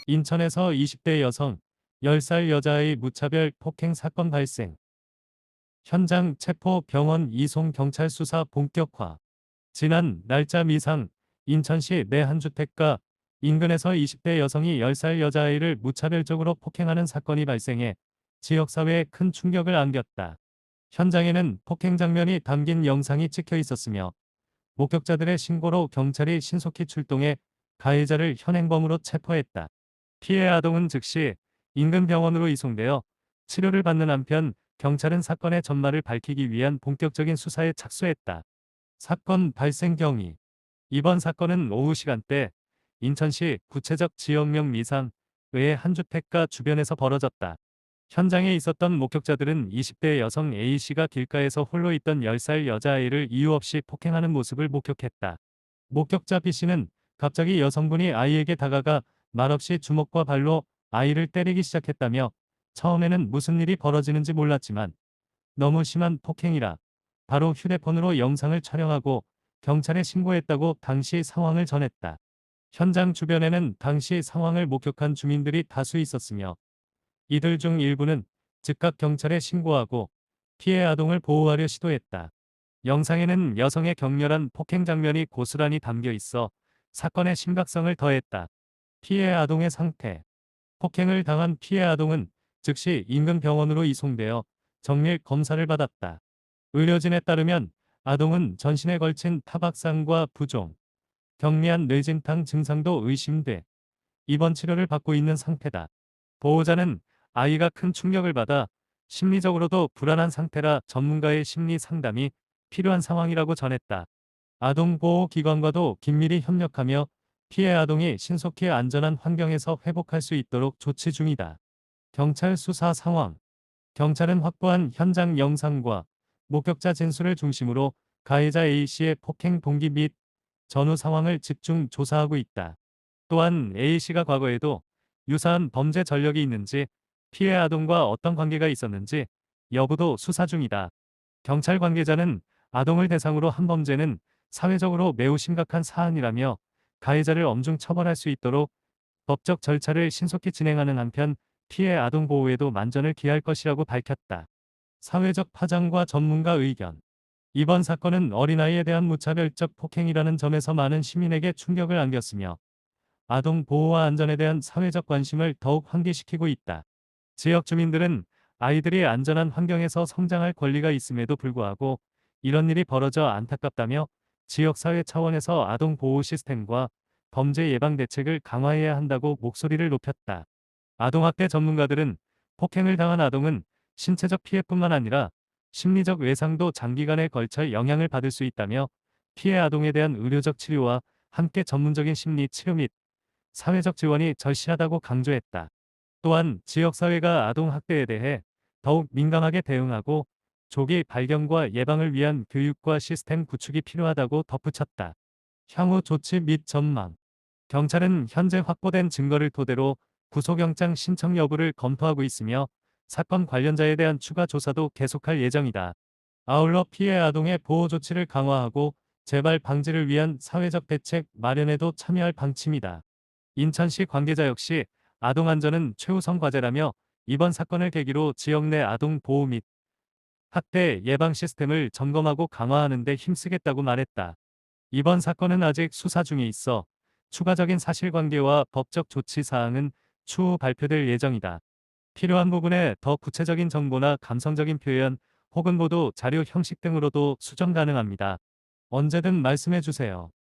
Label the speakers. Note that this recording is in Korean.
Speaker 1: 인천에서 20대 여성, 10살 여자아이 무차별 폭행 사건 발생. 현장 체포 병원 이송 경찰 수사 본격화. 지난 날짜 미상 인천시 내 한 주택가 인근에서 20대 여성이 10살 여자아이를 무차별적으로 폭행하는 사건이 발생해 지역사회에 큰 충격을 안겼다. 현장에는 폭행 장면이 담긴 영상이 찍혀 있었으며 목격자들의 신고로 경찰이 신속히 출동해 가해자를 현행범으로 체포했다. 피해 아동은 즉시 인근 병원으로 이송되어 치료를 받는 한편 경찰은 사건의 전말을 밝히기 위한 본격적인 수사에 착수했다. 사건 발생 경위. 이번 사건은 오후 시간대 인천시 구체적 지역명 미상 외의 한 주택가 주변에서 벌어졌다. 현장에 있었던 목격자들은 20대 여성 A씨가 길가에서 홀로 있던 10살 여자아이를 이유 없이 폭행하는 모습을 목격했다. 목격자 B씨는 갑자기 여성분이 아이에게 다가가 말없이 주먹과 발로 아이를 때리기 시작했다며 처음에는 무슨 일이 벌어지는지 몰랐지만 너무 심한 폭행이라 바로 휴대폰으로 영상을 촬영하고 경찰에 신고했다고 당시 상황을 전했다. 현장 주변에는 당시 상황을 목격한 주민들이 다수 있었으며 이들 중 일부는 즉각 경찰에 신고하고 피해 아동을 보호하려 시도했다. 영상에는 여성의 격렬한 폭행 장면이 고스란히 담겨 있어 사건의 심각성을 더했다. 피해 아동의 상태. 폭행을 당한 피해 아동은 즉시 인근 병원으로 이송되어 정밀 검사를 받았다. 의료진에 따르면 아동은 전신에 걸친 타박상과 부종, 경미한 뇌진탕 증상도 의심돼 입원 치료를 받고 있는 상태다. 보호자는 아이가 큰 충격을 받아 심리적으로도 불안한 상태라 전문가의 심리 상담이 필요한 상황이라고 전했다. 아동보호기관과도 긴밀히 협력하며 피해 아동이 신속히 안전한 환경에서 회복할 수 있도록 조치 중이다. 경찰 수사 상황. 경찰은 확보한 현장 영상과 목격자 진술을 중심으로 가해자 A씨의 폭행 동기 및 전후 상황을 집중 조사하고 있다. 또한 A씨가 과거에도 유사한 범죄 전력이 있는지, 피해 아동과 어떤 관계가 있었는지 여부도 수사 중이다. 경찰 관계자는 아동을 대상으로 한 범죄는 사회적으로 매우 심각한 사안이라며 가해자를 엄중 처벌할 수 있도록 법적 절차를 신속히 진행하는 한편 피해 아동 보호에도 만전을 기할 것이라고 밝혔다. 사회적 파장과 전문가 의견. 이번 사건은 어린아이에 대한 무차별적 폭행이라는 점에서 많은 시민에게 충격을 안겼으며 아동 보호와 안전에 대한 사회적 관심을 더욱 환기시키고 있다. 지역 주민들은 아이들이 안전한 환경에서 성장할 권리가 있음에도 불구하고 이런 일이 벌어져 안타깝다며 지역사회 차원에서 아동 보호 시스템과 범죄 예방 대책을 강화해야 한다고 목소리를 높였다. 아동학대 전문가들은 폭행을 당한 아동은 신체적 피해뿐만 아니라 심리적 외상도 장기간에 걸쳐 영향을 받을 수 있다며 피해 아동에 대한 의료적 치료와 함께 전문적인 심리 치료 및 사회적 지원이 절실하다고 강조했다. 또한 지역사회가 아동학대에 대해 더욱 민감하게 대응하고 조기 발견과 예방을 위한 교육과 시스템 구축이 필요하다고 덧붙였다. 향후 조치 및 전망. 경찰은 현재 확보된 증거를 토대로 구속영장 신청 여부를 검토하고 있으며 사건 관련자에 대한 추가 조사도 계속할 예정이다. 아울러 피해 아동의 보호 조치를 강화하고 재발 방지를 위한 사회적 대책 마련에도 참여할 방침이다. 인천시 관계자 역시 아동 안전은 최우선 과제라며 이번 사건을 계기로 지역 내 아동 보호 및 학대 예방 시스템을 점검하고 강화하는 데 힘쓰겠다고 말했다. 이번 사건은 아직 수사 중에 있어 추가적인 사실관계와 법적 조치 사항은 추후 발표될 예정이다. 필요한 부분에 더 구체적인 정보나 감성적인 표현 혹은 보도 자료 형식 등으로도 수정 가능합니다. 언제든 말씀해 주세요.